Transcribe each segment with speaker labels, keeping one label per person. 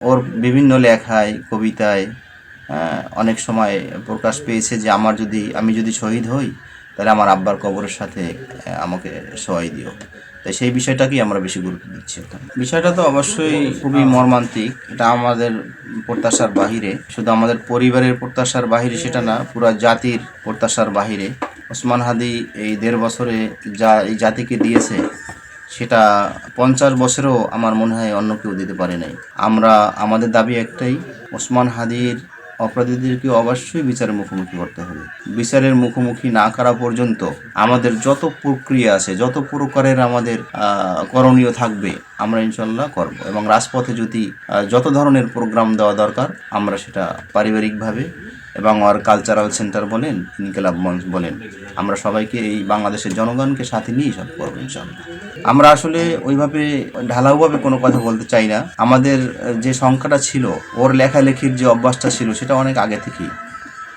Speaker 1: ওর বিভিন্ন লেখায় কবিতায় অনেক সময় প্রকাশ পেয়েছে যে আমি যদি শহীদ হই তাহলে আমার আব্বার কবরের সাথে আমাকে শোয়াই দিও। তাই সেই বিষয়টাকেই আমরা বেশি গুরুত্ব দিচ্ছি এখন। বিষয়টা তো অবশ্যই খুবই মর্মান্তিক। এটা আমাদের প্রত্যাশার বাহিরে, শুধু আমাদের পরিবারের প্রত্যাশার বাহিরে সেটা না, পুরো জাতির প্রত্যাশার বাহিরে। ওসমান হাদি এই ১.৫ বছরে যা এই জাতিকে দিয়েছে সেটা ৫০ বছরেও আমার মনে হয় অন্য কেউ দিতে পারে নাই। আমাদের দাবি একটাই, ওসমান হাদির অপরাধীদেরকে অবশ্যই বিচারের মুখোমুখি করতে হবে। বিচারের মুখোমুখি না করা পর্যন্ত আমাদের যত প্রক্রিয়া আছে, যত প্রকারের আমাদের করণীয় থাকবে আমরা ইনশাল্লাহ করব। এবং রাজপথে যদি যত ধরনের প্রোগ্রাম দেওয়া দরকার আমরা সেটা পারিবারিকভাবে এবং আর কালচারাল সেন্টার বলেন, ইনকিলাব মঞ্চ বলেন, আমরা সবাইকে এই বাংলাদেশের জনগণকে সাথে নিয়েই সব করবো ইনশাল্লাহ। আমরা আসলে ওইভাবে ঢালাওভাবে কোনো কথা বলতে চাই না। আমাদের যে সংখ্যাটা ছিল, ওর লেখালেখির যে অভ্যাসটা ছিল সেটা অনেক আগে থেকেই,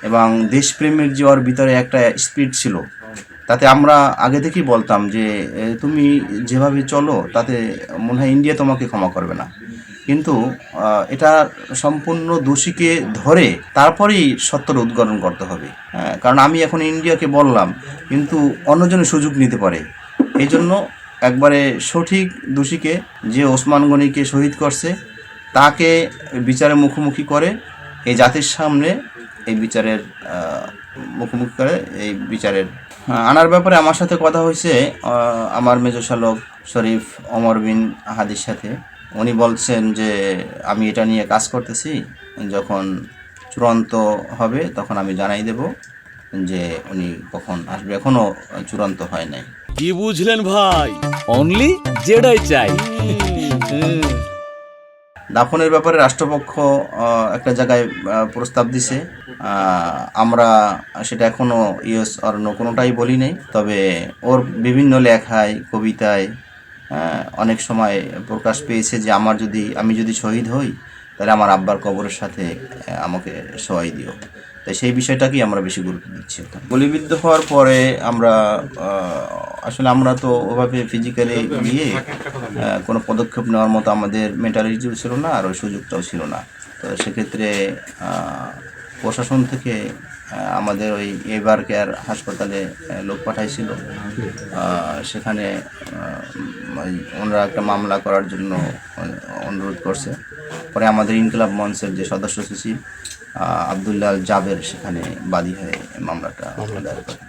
Speaker 1: এবং দেশপ্রেমের যে ওর ভিতরে একটা স্পিরিট ছিল, তাতে আমরা আগে থেকেই বলতাম যে তুমি যেভাবে চলো তাতে মনে হয় ইন্ডিয়া তোমাকে ক্ষমা করবে না। কিন্তু এটা সম্পূর্ণ দোষীকে ধরে তারপরেই সত্যটা উদ্ঘাটন করতে হবে। কারণ আমি এখন ইন্ডিয়াকে বললাম, কিন্তু অন্যজনের সুযোগ নিতে পারে। এই জন্য একবারে সঠিক দোষীকে, যে ওসমান গনিকে শহীদ করছে, তাকে বিচারের মুখোমুখি করে এই জাতির সামনে এই বিচারের মুখোমুখি করে এই বিচারের আনার ব্যাপারে আমার সাথে কথা হয়েছে আমার মেজো শালক শরীফ ওমর বিন হাদির সাথে। উনি বলছেন যে আমি এটা নিয়ে কাজ করতেছি, যখন চূড়ান্ত হবে তখন আমি জানাই দেব যে উনি কখন আসবে। এখনো চূড়ান্ত হয় নাই।
Speaker 2: কি বুঝলেন ভাই? অনলি যেটাই চাই।
Speaker 1: দাফনের ব্যাপারে রাষ্ট্রপক্ষ একটা জায়গায় প্রস্তাব দিছে, আমরা সেটা এখনো ইয়েস অর নো কোনোটাই বলি নাই। তবে ওর বিভিন্ন লেখায় কবিতায় অনেক সময় প্রকাশ পেয়েছে যে আমি যদি শহীদ হই তাহলে আমার আব্বার কবরের সাথে আমাকে শোয়াই দিও। তাই সেই বিষয়টাকেই আমরা বেশি গুরুত্ব দিচ্ছি এখন। গুলিবিদ্ধ হওয়ার পরে আসলে আমরা তো ওভাবে ফিজিক্যালি গিয়ে কোনো পদক্ষেপ নেওয়ার মতো আমাদের মেন্টালিটিও ছিল না, আর ওই সুযোগটাও ছিল না। তো সেক্ষেত্রে প্রশাসন থেকে আমাদের ওই এবার কেয়ার হাসপাতালে লোক পাঠাইছিল। সেখানে ওনারা একটা মামলা করার জন্য অনুরোধ করছে। পরে আমাদের ইনকিলাব মঞ্চের যে সদস্য সচিব আবদুল্লাহ জাবের সেখানে বাদী হয়ে মামলাটা দায়ের করে।